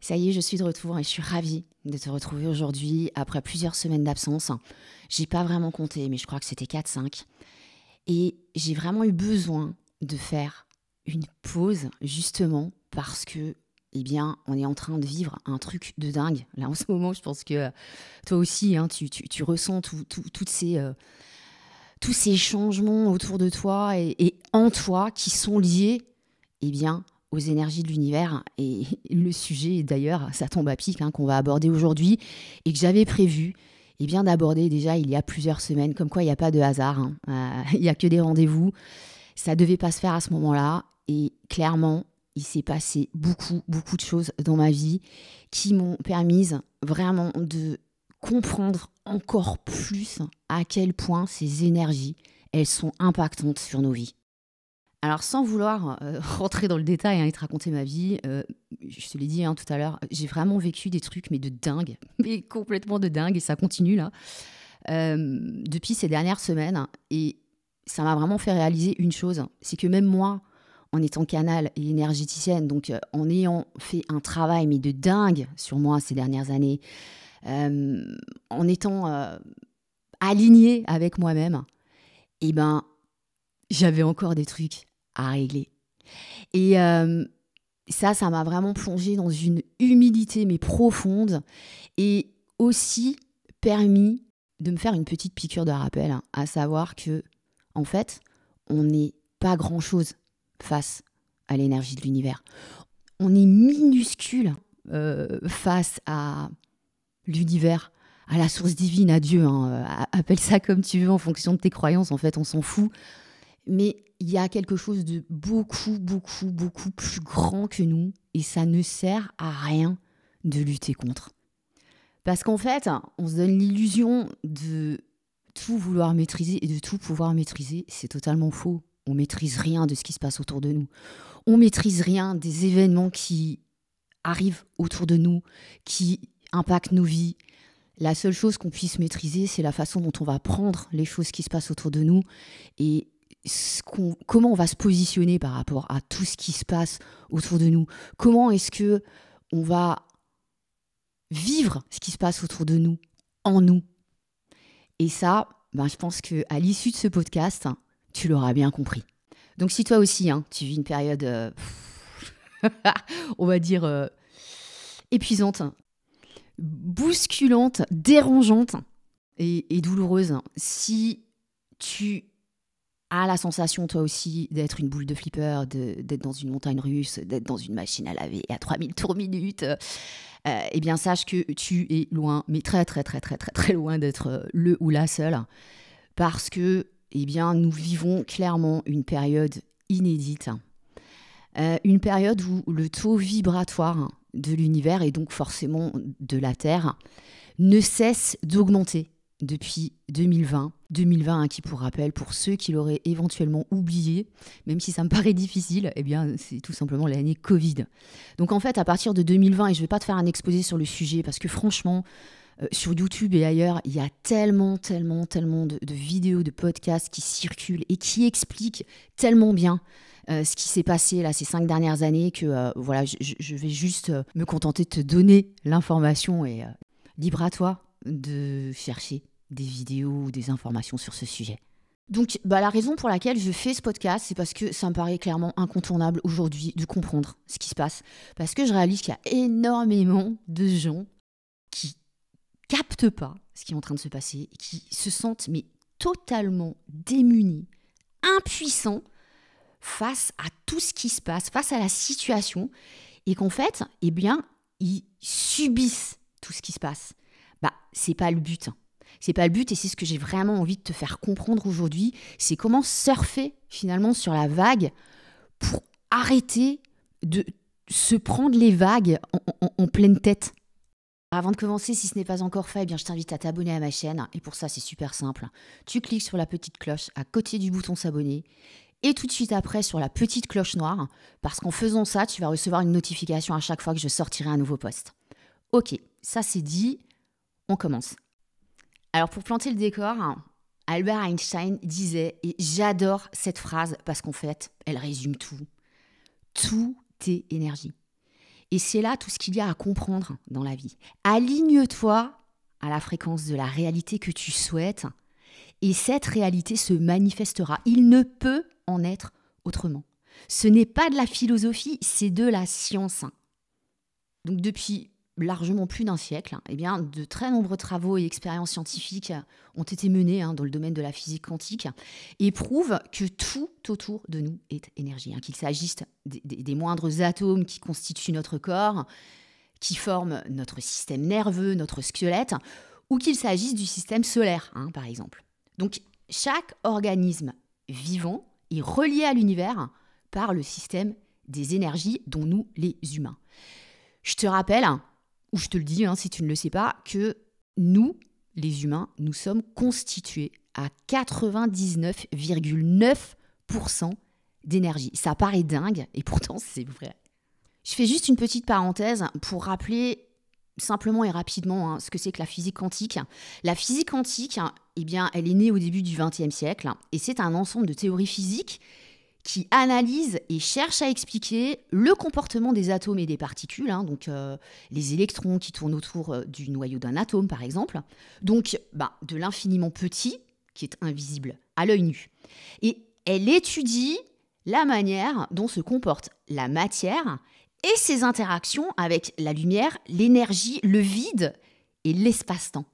Ça y est, je suis de retour et je suis ravie de te retrouver aujourd'hui après plusieurs semaines d'absence. J'ai pas vraiment compté, mais je crois que c'était 4-5. Et j'ai vraiment eu besoin de faire une pause, justement, parce que, eh bien, on est en train de vivre un truc de dingue. Là, en ce moment, je pense que toi aussi, hein, tu ressens tous ces changements autour de toi et en toi qui sont liés, eh bien, aux énergies de l'univers. Et le sujet, d'ailleurs, ça tombe à pic, hein, qu'on va aborder aujourd'hui et que j'avais prévu bien, d'aborder déjà il y a plusieurs semaines. Comme quoi, il n'y a pas de hasard, hein. Il n'y a que des rendez-vous. Ça ne devait pas se faire à ce moment-là. Et clairement, il s'est passé beaucoup, beaucoup de choses dans ma vie qui m'ont permis vraiment de comprendre encore plus à quel point ces énergies, elles sont impactantes sur nos vies. Alors, sans vouloir rentrer dans le détail, hein, et te raconter ma vie, je te l'ai dit, hein, tout à l'heure, j'ai vraiment vécu des trucs, mais de dingue, mais complètement de dingue, et ça continue là, depuis ces dernières semaines. Et ça m'a vraiment fait réaliser une chose, c'est que même moi, en étant canal et énergéticienne, donc en ayant fait un travail, mais de dingue sur moi ces dernières années, en étant alignée avec moi-même, eh ben, j'avais encore des trucs à régler. Et ça m'a vraiment plongée dans une humilité, mais profonde, et aussi permis de me faire une petite piqûre de rappel, hein, à savoir que, en fait, on n'est pas grand-chose face à l'énergie de l'univers. On est minuscule face à l'univers, à la source divine, à Dieu, hein, appelle ça comme tu veux en fonction de tes croyances, en fait, on s'en fout. Mais il y a quelque chose de beaucoup, beaucoup, beaucoup plus grand que nous, et ça ne sert à rien de lutter contre. Parce qu'en fait, on se donne l'illusion de tout vouloir maîtriser et de tout pouvoir maîtriser. C'est totalement faux. On maîtrise rien de ce qui se passe autour de nous. On maîtrise rien des événements qui arrivent autour de nous, qui impactent nos vies. La seule chose qu'on puisse maîtriser, c'est la façon dont on va prendre les choses qui se passent autour de nous et comment on va se positionner par rapport à tout ce qui se passe autour de nous. Comment est-ce que on va vivre ce qui se passe autour de nous, en nous. Et ça, je pense qu'à l'issue de ce podcast, tu l'auras bien compris. Donc si toi aussi, hein, tu vis une période, on va dire, épuisante, bousculante, dérangeante et douloureuse, si tu as la sensation, toi aussi, d'être une boule de flipper, d'être dans une montagne russe, d'être dans une machine à laver à 3000 tours minute, eh bien, sache que tu es loin, mais très, très, très, très, très, très loin d'être le ou la seule. Parce que, eh bien, nous vivons clairement une période inédite. Une période où le taux vibratoire de l'univers, et donc forcément de la Terre, ne cesse d'augmenter depuis 2020. 2020, hein, qui, pour rappel, pour ceux qui l'auraient éventuellement oublié, même si ça me paraît difficile, eh bien, c'est tout simplement l'année Covid. Donc en fait, à partir de 2020, et je ne vais pas te faire un exposé sur le sujet, parce que franchement, sur YouTube et ailleurs, il y a tellement de vidéos, de podcasts qui circulent et qui expliquent tellement bien ce qui s'est passé là ces 5 dernières années que voilà, je vais juste me contenter de te donner l'information et libre à toi de chercher des vidéos ou des informations sur ce sujet. Donc la raison pour laquelle je fais ce podcast, c'est parce que ça me paraît clairement incontournable aujourd'hui de comprendre ce qui se passe. Parce que je réalise qu'il y a énormément de gens qui captent pas ce qui est en train de se passer, et qui se sentent mais totalement démunis, impuissants face à tout ce qui se passe, face à la situation, et qu'en fait, eh bien, ils subissent tout ce qui se passe. C'est pas le but. C'est pas le but, et c'est ce que j'ai vraiment envie de te faire comprendre aujourd'hui, c'est comment surfer finalement sur la vague pour arrêter de se prendre les vagues en pleine tête. Avant de commencer, si ce n'est pas encore fait, eh bien, je t'invite à t'abonner à ma chaîne. Et pour ça, c'est super simple. Tu cliques sur la petite cloche à côté du bouton s'abonner. Et tout de suite après, sur la petite cloche noire. Parce qu'en faisant ça, tu vas recevoir une notification à chaque fois que je sortirai un nouveau post. Ok, ça c'est dit. On commence. Alors pour planter le décor, Albert Einstein disait, et j'adore cette phrase parce qu'en fait, elle résume tout. Tout est énergie. Et c'est là tout ce qu'il y a à comprendre dans la vie. Aligne-toi à la fréquence de la réalité que tu souhaites et cette réalité se manifestera. Il ne peut en être autrement. Ce n'est pas de la philosophie, c'est de la science. Donc depuis largement plus d'un siècle, eh bien, de très nombreux travaux et expériences scientifiques ont été menés dans le domaine de la physique quantique et prouvent que tout autour de nous est énergie. Qu'il s'agisse des moindres atomes qui constituent notre corps, qui forment notre système nerveux, notre squelette, ou qu'il s'agisse du système solaire, par exemple. Donc, chaque organisme vivant est relié à l'univers par le système des énergies, dont nous, les humains. Je te rappelle, ou je te le dis si tu ne le sais pas, que nous, les humains, nous sommes constitués à 99,9% d'énergie. Ça paraît dingue, et pourtant c'est vrai. Je fais juste une petite parenthèse pour rappeler simplement et rapidement ce que c'est que la physique quantique. La physique quantique, eh bien, elle est née au début du XXe siècle, et c'est un ensemble de théories physiques qui analyse et cherche à expliquer le comportement des atomes et des particules, donc les électrons qui tournent autour du noyau d'un atome, par exemple, donc de l'infiniment petit, qui est invisible à l'œil nu. Et elle étudie la manière dont se comporte la matière et ses interactions avec la lumière, l'énergie, le vide et l'espace-temps.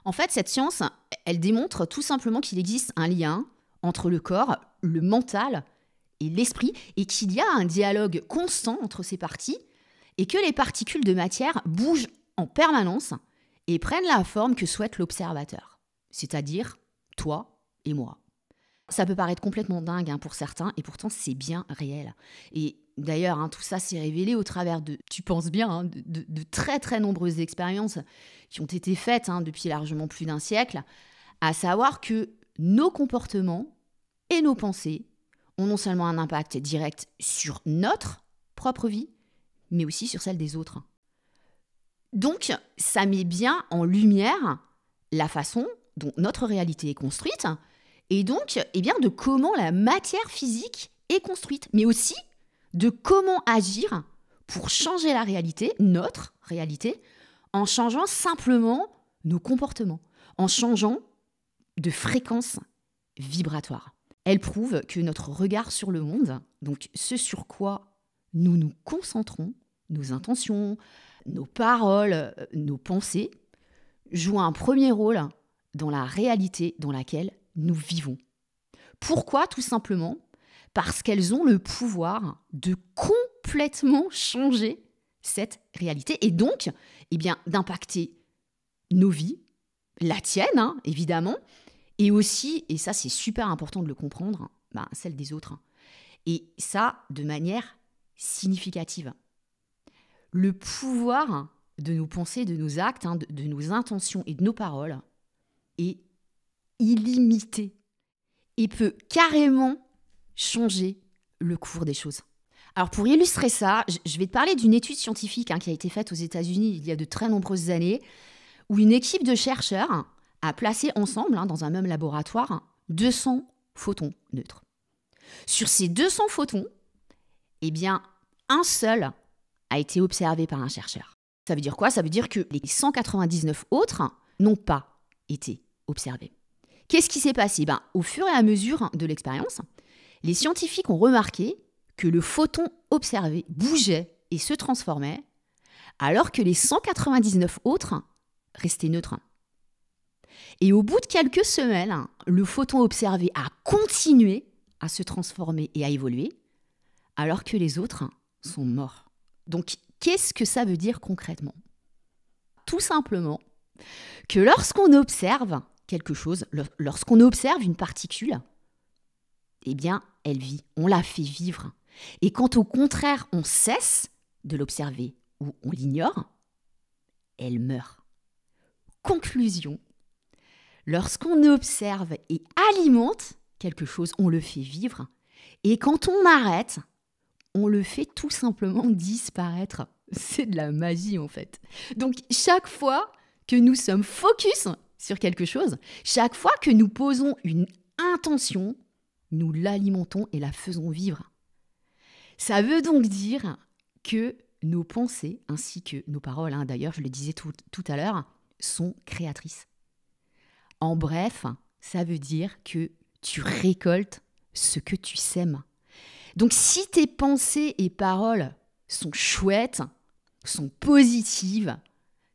En fait, cette science, elle démontre tout simplement qu'il existe un lien entre le corps, le mental et l'esprit, et qu'il y a un dialogue constant entre ces parties, et que les particules de matière bougent en permanence et prennent la forme que souhaite l'observateur, c'est-à-dire toi et moi. Ça peut paraître complètement dingue pour certains, et pourtant c'est bien réel. Et d'ailleurs, tout ça s'est révélé au travers de, tu penses bien, de très très nombreuses expériences qui ont été faites depuis largement plus d'un siècle, à savoir que nos comportements et nos pensées ont non seulement un impact direct sur notre propre vie, mais aussi sur celle des autres. Donc, ça met bien en lumière la façon dont notre réalité est construite, et donc de comment la matière physique est construite, mais aussi de comment agir pour changer la réalité, notre réalité, en changeant simplement nos comportements, en changeant de fréquence vibratoire. Elle prouve que notre regard sur le monde, donc ce sur quoi nous nous concentrons, nos intentions, nos paroles, nos pensées, joue un premier rôle dans la réalité dans laquelle nous vivons. Pourquoi ? Tout simplement parce qu'elles ont le pouvoir de complètement changer cette réalité et donc d'impacter nos vies, la tienne évidemment, et aussi, et ça c'est super important de le comprendre, celle des autres. Et ça de manière significative. Le pouvoir de nos pensées, de nos actes, de nos intentions et de nos paroles est illimité et peut carrément changer le cours des choses. Alors pour illustrer ça, je vais te parler d'une étude scientifique qui a été faite aux États-Unis il y a de très nombreuses années, où une équipe de chercheurs a placé ensemble, dans un même laboratoire, 200 photons neutres. Sur ces 200 photons, un seul a été observé par un chercheur. Ça veut dire quoi ? Ça veut dire que les 199 autres n'ont pas été observés. Qu'est-ce qui s'est passé ? Au fur et à mesure de l'expérience, les scientifiques ont remarqué que le photon observé bougeait et se transformait, alors que les 199 autres restaient neutres. Et au bout de quelques semaines, le photon observé a continué à se transformer et à évoluer, alors que les autres sont morts. Donc, qu'est-ce que ça veut dire concrètement ? Tout simplement que lorsqu'on observe quelque chose, lorsqu'on observe une particule, elle vit, on la fait vivre. Et quand au contraire, on cesse de l'observer ou on l'ignore, elle meurt. Conclusion, lorsqu'on observe et alimente quelque chose, on le fait vivre. Et quand on arrête, on le fait tout simplement disparaître. C'est de la magie en fait. Donc chaque fois que nous sommes focus sur quelque chose, chaque fois que nous posons une intention, nous l'alimentons et la faisons vivre. Ça veut donc dire que nos pensées ainsi que nos paroles, d'ailleurs je le disais tout à l'heure, sont créatrices. En bref, ça veut dire que tu récoltes ce que tu sèmes. Donc si tes pensées et paroles sont chouettes, sont positives,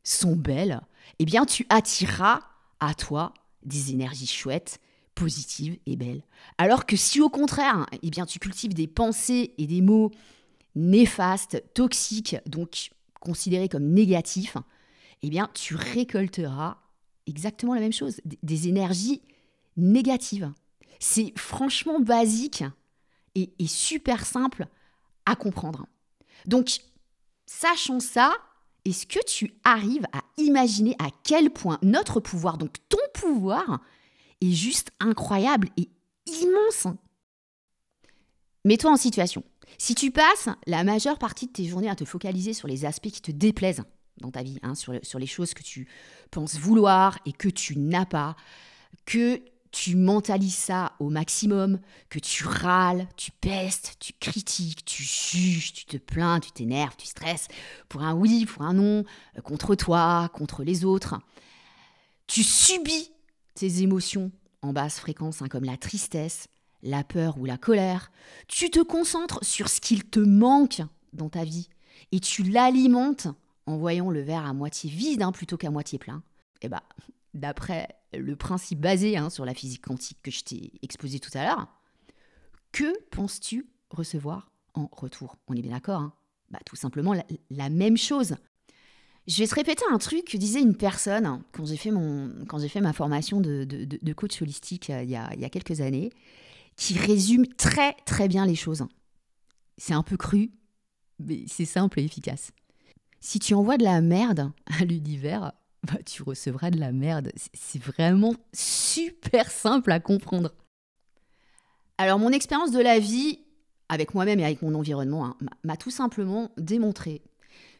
sont belles, eh bien tu attireras à toi des énergies chouettes, positives et belles. Alors que si au contraire, eh bien tu cultives des pensées et des mots néfastes, toxiques, donc considérés comme négatifs, eh bien tu récolteras exactement la même chose, des énergies négatives. C'est franchement basique et super simple à comprendre. Donc, sachant ça, est-ce que tu arrives à imaginer à quel point notre pouvoir, donc ton pouvoir, est juste incroyable et immense? Mets-toi en situation. Si tu passes la majeure partie de tes journées à te focaliser sur les aspects qui te déplaisent dans ta vie, sur les choses que tu penses vouloir et que tu n'as pas, que tu mentalises ça au maximum, que tu râles, tu pestes, tu critiques, tu juges, tu te plains, tu t'énerves, tu stresses pour un oui, pour un non, contre toi, contre les autres. Tu subis tes émotions en basse fréquence, comme la tristesse, la peur ou la colère. Tu te concentres sur ce qu'il te manque dans ta vie et tu l'alimentes en voyant le verre à moitié vide plutôt qu'à moitié plein. Et d'après le principe basé sur la physique quantique que je t'ai exposé tout à l'heure, que penses-tu recevoir en retour? On est bien d'accord, tout simplement la même chose. Je vais te répéter un truc que disait une personne quand j'ai fait ma formation de coach holistique il y a quelques années, qui résume très très bien les choses. C'est un peu cru, mais c'est simple et efficace. Si tu envoies de la merde à l'univers, tu recevras de la merde. C'est vraiment super simple à comprendre. Alors, mon expérience de la vie, avec moi-même et avec mon environnement, m'a tout simplement démontré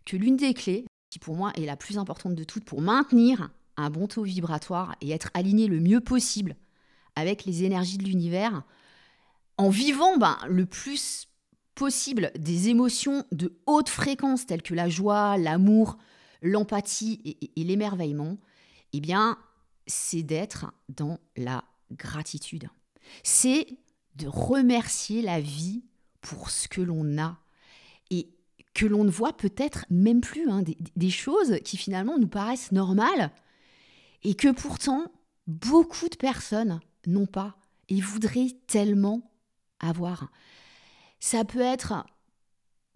que l'une des clés, qui pour moi est la plus importante de toutes pour maintenir un bon taux vibratoire et être aligné le mieux possible avec les énergies de l'univers, en vivant le plus possible des émotions de haute fréquence telles que la joie, l'amour, l'empathie et l'émerveillement, eh bien, c'est d'être dans la gratitude. C'est de remercier la vie pour ce que l'on a et que l'on ne voit peut-être même plus, des choses qui finalement nous paraissent normales et que pourtant beaucoup de personnes n'ont pas et voudraient tellement avoir. Ça peut être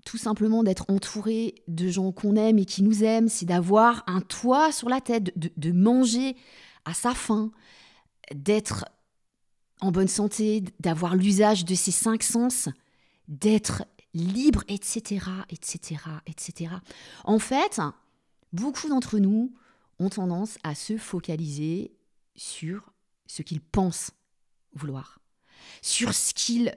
tout simplement d'être entouré de gens qu'on aime et qui nous aiment, c'est d'avoir un toit sur la tête, de manger à sa faim, d'être en bonne santé, d'avoir l'usage de ses 5 sens, d'être libre, etc., etc., etc. En fait, beaucoup d'entre nous ont tendance à se focaliser sur ce qu'ils pensent vouloir, sur ce qu'ils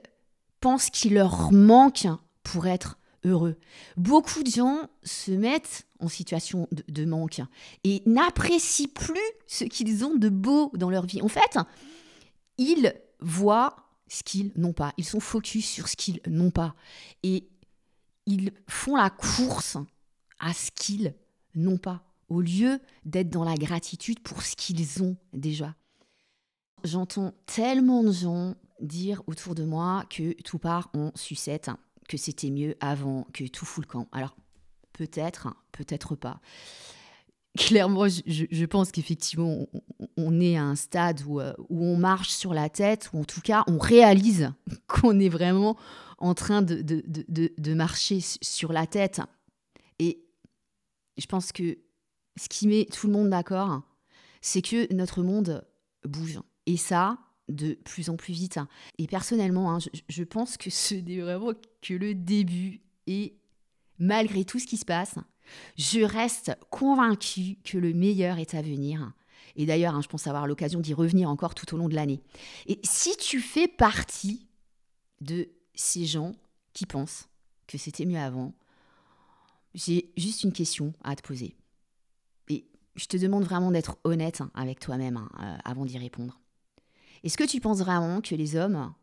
pensent qu'il leur manque pour être heureux. Beaucoup de gens se mettent en situation de manque et n'apprécient plus ce qu'ils ont de beau dans leur vie. En fait, ils voient ce qu'ils n'ont pas. Ils sont focus sur ce qu'ils n'ont pas. Et ils font la course à ce qu'ils n'ont pas, au lieu d'être dans la gratitude pour ce qu'ils ont déjà. J'entends tellement de gens dire autour de moi que tout part en sucette, que c'était mieux avant, que tout fout le camp. Alors, peut-être, peut-être pas. Clairement, je pense qu'effectivement, on est à un stade où on marche sur la tête, ou en tout cas, on réalise qu'on est vraiment en train de marcher sur la tête. Et je pense que ce qui met tout le monde d'accord, c'est que notre monde bouge. Et ça, de plus en plus vite. Et personnellement, je pense que ce n'est vraiment que le début. Et malgré tout ce qui se passe, je reste convaincue que le meilleur est à venir. Et d'ailleurs, je pense avoir l'occasion d'y revenir encore tout au long de l'année. Et si tu fais partie de ces gens qui pensent que c'était mieux avant, j'ai juste une question à te poser. Et je te demande vraiment d'être honnête avec toi-même avant d'y répondre. Est-ce que tu penses vraiment que les hommes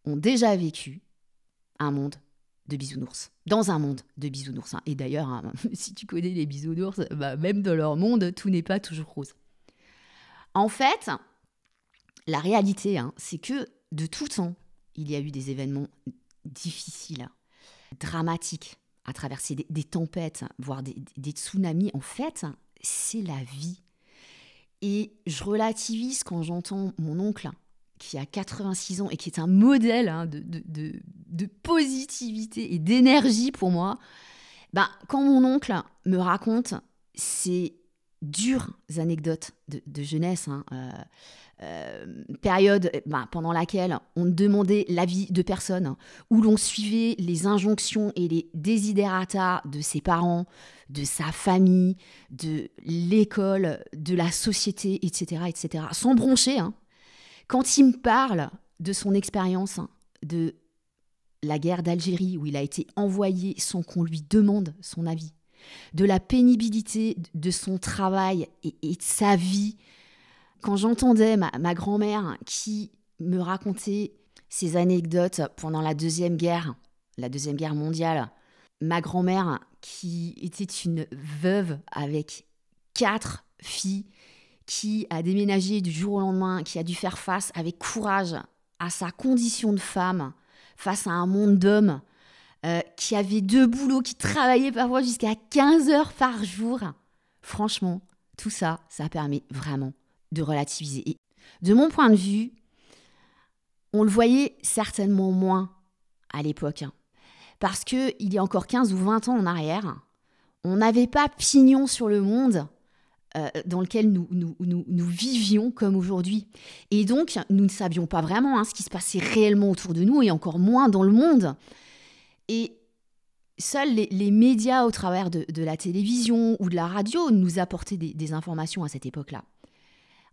ont déjà vécu un monde de bisounours, dans un monde de bisounours. Et d'ailleurs, hein, si tu connais les bisounours, même dans leur monde, tout n'est pas toujours rose. En fait, la réalité, hein, c'est que de tout temps, il y a eu des événements difficiles, dramatiques, à traverser des tempêtes, voire des tsunamis. En fait, c'est la vie. Et je relativise quand j'entends mon oncle, qui a 86 ans et qui est un modèle de positivité et d'énergie pour moi. Quand mon oncle me raconte ces dures anecdotes de jeunesse, période pendant laquelle on ne demandait l'avis de personne, où l'on suivait les injonctions et les desiderata de ses parents, de sa famille, de l'école, de la société, etc., sans broncher. Quand il me parle de son expérience de la guerre d'Algérie, où il a été envoyé sans qu'on lui demande son avis, de la pénibilité de son travail et de sa vie. Quand j'entendais ma grand-mère qui me racontait ses anecdotes pendant la Deuxième Guerre mondiale, ma grand-mère qui était une veuve avec 4 filles, qui a déménagé du jour au lendemain, qui a dû faire face avec courage à sa condition de femme, face à un monde d'hommes, qui avait 2 boulots, qui travaillait parfois jusqu'à 15 heures par jour. Franchement, tout ça, ça permet vraiment de relativiser. Et de mon point de vue, on le voyait certainement moins à l'époque. Parce qu'il y a encore 15 ou 20 ans en arrière, on n'avait pas pignon sur le monde dans lequel nous vivions comme aujourd'hui. Et donc, nous ne savions pas vraiment ce qui se passait réellement autour de nous et encore moins dans le monde. Et seuls les médias au travers de la télévision ou de la radio nous apportaient des informations à cette époque-là.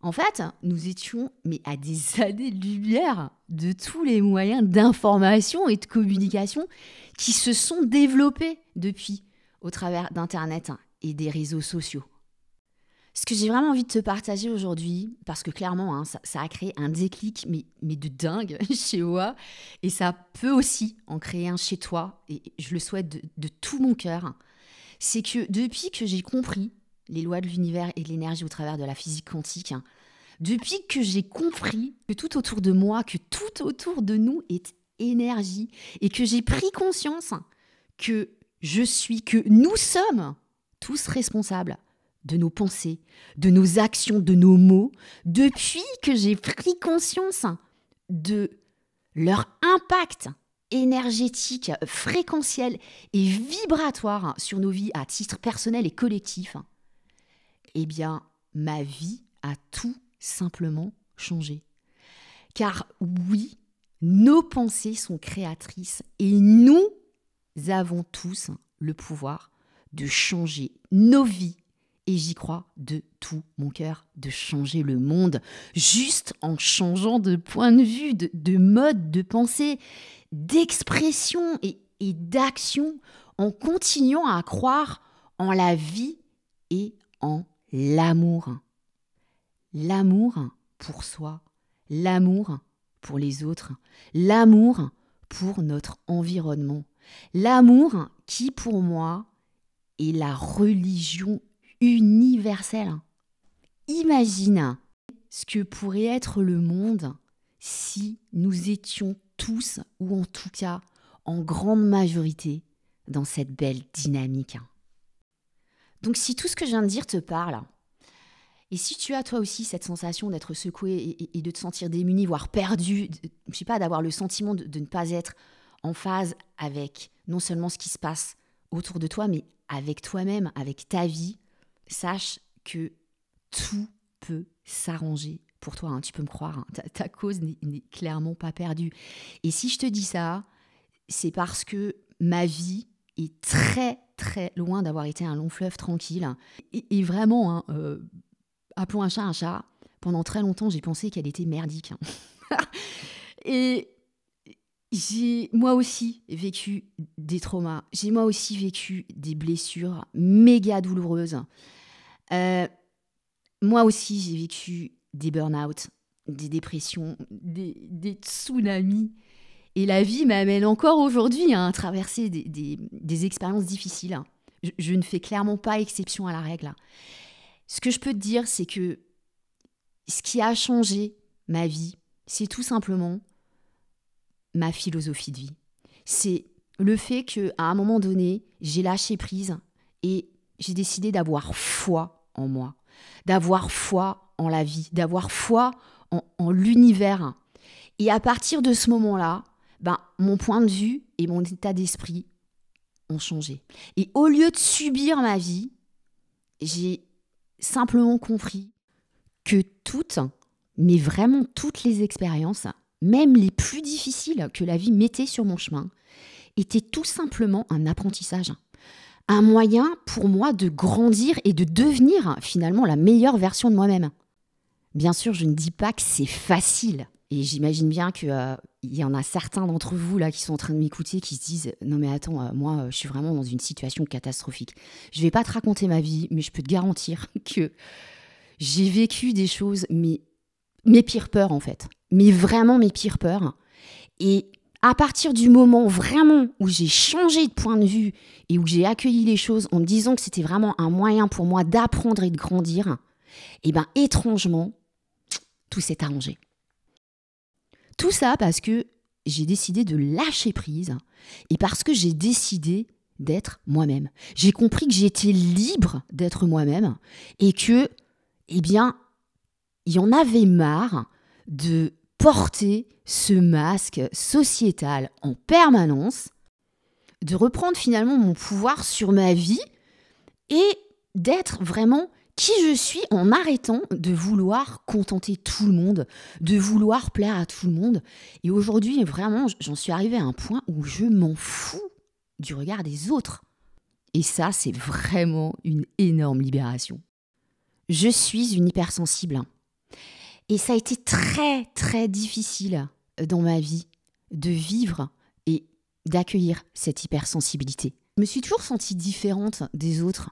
En fait, nous étions à des années-lumière de tous les moyens d'information et de communication qui se sont développés depuis au travers d'Internet et des réseaux sociaux. Ce que j'ai vraiment envie de te partager aujourd'hui, parce que clairement, ça a créé un déclic, mais de dingue chez moi, et ça peut aussi en créer un chez toi, et je le souhaite de tout mon cœur, c'est que depuis que j'ai compris les lois de l'univers et de l'énergie au travers de la physique quantique, depuis que j'ai compris que tout autour de moi, que tout autour de nous est énergie, et que j'ai pris conscience que que nous sommes tous responsables de nos pensées, de nos actions, de nos mots, depuis que j'ai pris conscience de leur impact énergétique, fréquentiel et vibratoire sur nos vies à titre personnel et collectif, eh bien, ma vie a tout simplement changé. Car oui, nos pensées sont créatrices et nous avons tous le pouvoir de changer nos vies. Et j'y crois de tout mon cœur, de changer le monde, juste en changeant de point de vue, de mode de pensée, d'expression et d'action, en continuant à croire en la vie et en l'amour. L'amour pour soi, l'amour pour les autres, l'amour pour notre environnement, l'amour qui pour moi est la religion universelle. Imagine ce que pourrait être le monde si nous étions tous, ou en tout cas en grande majorité, dans cette belle dynamique. Donc si tout ce que je viens de dire te parle, et si tu as toi aussi cette sensation d'être secoué et de te sentir démuni, voire perdu, je sais pas, d'avoir le sentiment de ne pas être en phase avec non seulement ce qui se passe autour de toi, mais avec toi-même, avec ta vie, sache que tout peut s'arranger pour toi. Tu peux me croire, ta cause n'est clairement pas perdue. Et si je te dis ça, c'est parce que ma vie est très, très loin d'avoir été un long fleuve tranquille. Et vraiment, appelons un chat, pendant très longtemps, j'ai pensé qu'elle était merdique. Et j'ai moi aussi vécu des traumas. J'ai moi aussi vécu des blessures méga douloureuses. Moi aussi, j'ai vécu des burn-out, des dépressions, des tsunamis. Et la vie m'amène encore aujourd'hui à traverser des expériences difficiles. Je ne fais clairement pas exception à la règle. Ce que je peux te dire, c'est que ce qui a changé ma vie, c'est tout simplement ma philosophie de vie. C'est le fait qu'à un moment donné, j'ai lâché prise et j'ai décidé d'avoir foi en moi, d'avoir foi en la vie, d'avoir foi en l'univers. Et à partir de ce moment-là, mon point de vue et mon état d'esprit ont changé. Et au lieu de subir ma vie, j'ai simplement compris que toutes, mais vraiment toutes les expériences, même les plus difficiles que la vie mettait sur mon chemin, étaient tout simplement un apprentissage. Un moyen pour moi de grandir et de devenir finalement la meilleure version de moi-même. Bien sûr, je ne dis pas que c'est facile. Et j'imagine bien qu'il y en a certains d'entre vous là qui sont en train de m'écouter qui se disent « Non mais attends, moi je suis vraiment dans une situation catastrophique. Je ne vais pas te raconter ma vie, mais je peux te garantir que j'ai vécu des choses, mais mes pires peurs en fait. Mais vraiment mes pires peurs. Et à partir du moment vraiment où j'ai changé de point de vue et où j'ai accueilli les choses en me disant que c'était vraiment un moyen pour moi d'apprendre et de grandir, et étrangement, tout s'est arrangé. Tout ça parce que j'ai décidé de lâcher prise et parce que j'ai décidé d'être moi-même. J'ai compris que j'étais libre d'être moi-même et que, il y en avait marre de porter ce masque sociétal en permanence, de reprendre finalement mon pouvoir sur ma vie et d'être vraiment qui je suis en arrêtant de vouloir contenter tout le monde, de vouloir plaire à tout le monde. Et aujourd'hui, vraiment, j'en suis arrivée à un point où je m'en fous du regard des autres. Et ça, c'est vraiment une énorme libération. Je suis une hypersensible. Et ça a été très, très difficile dans ma vie de vivre et d'accueillir cette hypersensibilité. Je me suis toujours sentie différente des autres.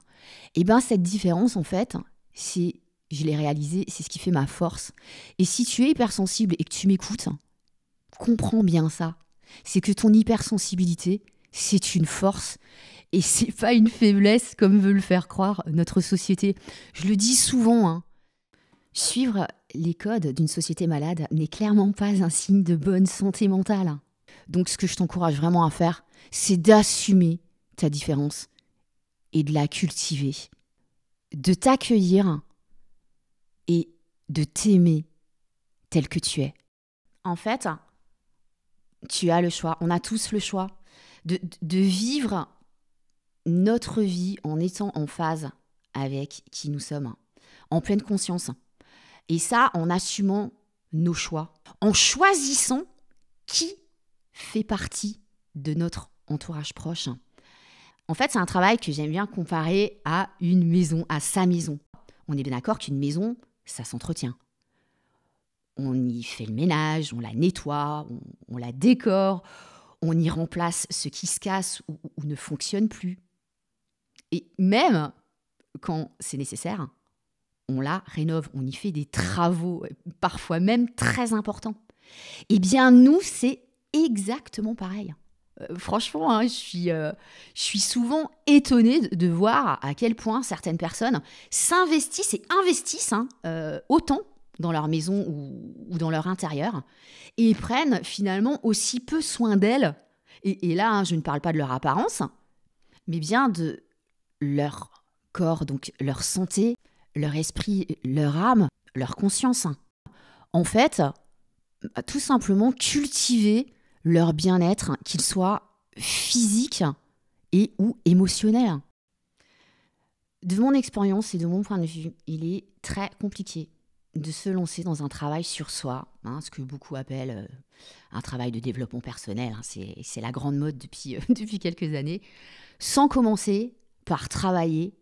Et cette différence, en fait, je l'ai réalisée, c'est ce qui fait ma force. Et si tu es hypersensible et que tu m'écoutes, comprends bien ça. C'est que ton hypersensibilité, c'est une force et c'est pas une faiblesse comme veut le faire croire notre société. Je le dis souvent, suivre les codes d'une société malade n'est clairement pas un signe de bonne santé mentale. Donc ce que je t'encourage vraiment à faire, c'est d'assumer ta différence et de la cultiver, de t'accueillir et de t'aimer tel que tu es. En fait, tu as le choix, on a tous le choix de vivre notre vie en étant en phase avec qui nous sommes, en pleine conscience. Et ça, en assumant nos choix, en choisissant qui fait partie de notre entourage proche. En fait, c'est un travail que j'aime bien comparer à une maison, à sa maison. On est bien d'accord qu'une maison, ça s'entretient. On y fait le ménage, on la nettoie, on la décore, on y remplace ce qui se casse ou ne fonctionne plus. Et même quand c'est nécessaire, on la rénove, on y fait des travaux, parfois même très importants. Eh bien, nous, c'est exactement pareil. Franchement, je suis souvent étonnée de voir à quel point certaines personnes s'investissent et investissent autant dans leur maison ou dans leur intérieur et prennent finalement aussi peu soin d'elles. Et là, je ne parle pas de leur apparence, mais bien de leur corps, donc leur santé, leur esprit, leur âme, leur conscience. En fait, tout simplement cultiver leur bien-être, qu'il soit physique et ou émotionnel. De mon expérience et de mon point de vue, il est très compliqué de se lancer dans un travail sur soi, ce que beaucoup appellent un travail de développement personnel. C'est la grande mode depuis quelques années, sans commencer par travailler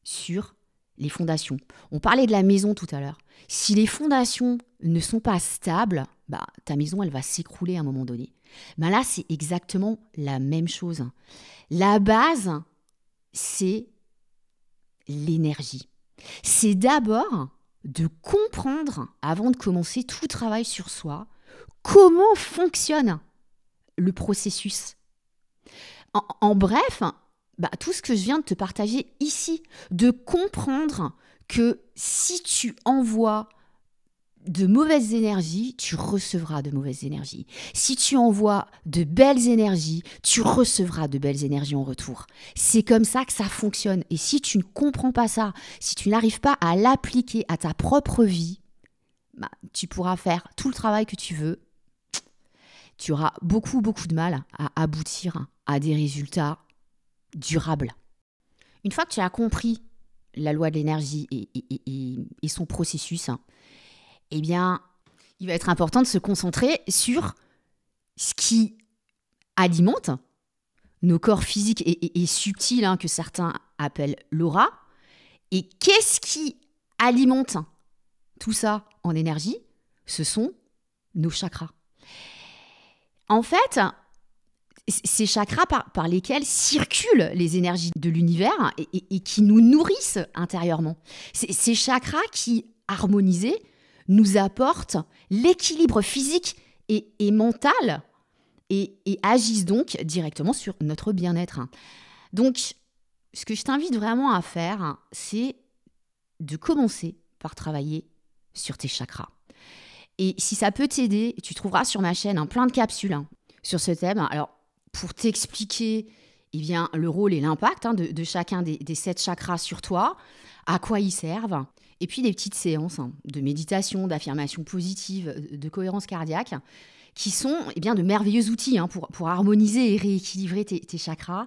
sur les fondations. On parlait de la maison tout à l'heure. Si les fondations ne sont pas stables, ta maison, elle va s'écrouler à un moment donné. Là, c'est exactement la même chose. La base, c'est l'énergie. C'est d'abord de comprendre, avant de commencer tout travail sur soi, comment fonctionne le processus. En bref, tout ce que je viens de te partager ici, de comprendre que si tu envoies de mauvaises énergies, tu recevras de mauvaises énergies. Si tu envoies de belles énergies, tu recevras de belles énergies en retour. C'est comme ça que ça fonctionne. Et si tu ne comprends pas ça, si tu n'arrives pas à l'appliquer à ta propre vie, tu pourras faire tout le travail que tu veux. Tu auras beaucoup de mal à aboutir à des résultats durables. Une fois que tu as compris la loi de l'énergie et son processus, eh bien, il va être important de se concentrer sur ce qui alimente nos corps physiques et subtils, que certains appellent l'aura. Et qu'est-ce qui alimente tout ça en énergie? Ce sont nos chakras. En fait, ces chakras par lesquels circulent les énergies de l'univers et qui nous nourrissent intérieurement. Ces chakras qui, harmonisés, nous apportent l'équilibre physique et mental et agissent donc directement sur notre bien-être. Donc, ce que je t'invite vraiment à faire, c'est de commencer par travailler sur tes chakras. Et si ça peut t'aider, tu trouveras sur ma chaîne plein de capsules sur ce thème. Alors, pour t'expliquer le rôle et l'impact de chacun des 7 chakras sur toi, à quoi ils servent, et puis des petites séances de méditation, d'affirmation positive, de cohérence cardiaque, qui sont de merveilleux outils pour harmoniser et rééquilibrer tes chakras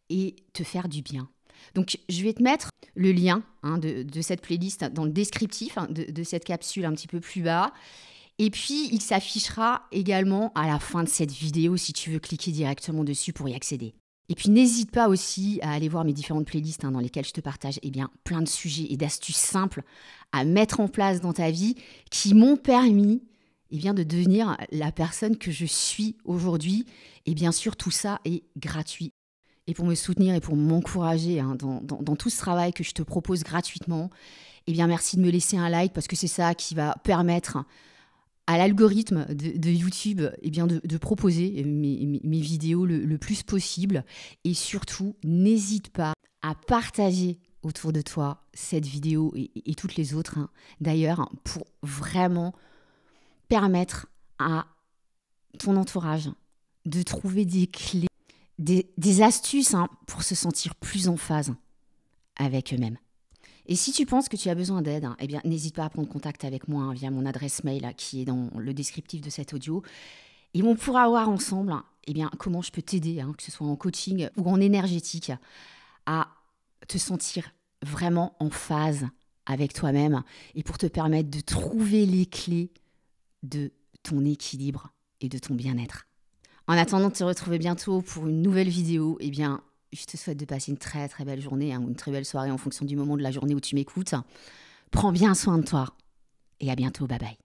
et te faire du bien. Donc, je vais te mettre le lien de cette playlist dans le descriptif de cette capsule un petit peu plus bas. Et puis, il s'affichera également à la fin de cette vidéo si tu veux cliquer directement dessus pour y accéder. Et puis, n'hésite pas aussi à aller voir mes différentes playlists dans lesquelles je te partage plein de sujets et d'astuces simples à mettre en place dans ta vie qui m'ont permis de devenir la personne que je suis aujourd'hui. Et bien sûr, tout ça est gratuit. Et pour me soutenir et pour m'encourager dans tout ce travail que je te propose gratuitement, merci de me laisser un like parce que c'est ça qui va permettre à l'algorithme de YouTube de proposer mes vidéos le plus possible. Et surtout, n'hésite pas à partager autour de toi cette vidéo et toutes les autres d'ailleurs pour vraiment permettre à ton entourage de trouver des clés, des astuces pour se sentir plus en phase avec eux-mêmes. Et si tu penses que tu as besoin d'aide, n'hésite pas à prendre contact avec moi via mon adresse mail qui est dans le descriptif de cet audio. Et on pourra voir ensemble comment je peux t'aider, que ce soit en coaching ou en énergétique, à te sentir vraiment en phase avec toi-même et pour te permettre de trouver les clés de ton équilibre et de ton bien-être. En attendant de te retrouver bientôt pour une nouvelle vidéo, je te souhaite de passer une très très belle journée ou une très belle soirée en fonction du moment de la journée où tu m'écoutes. Prends bien soin de toi et à bientôt, bye bye.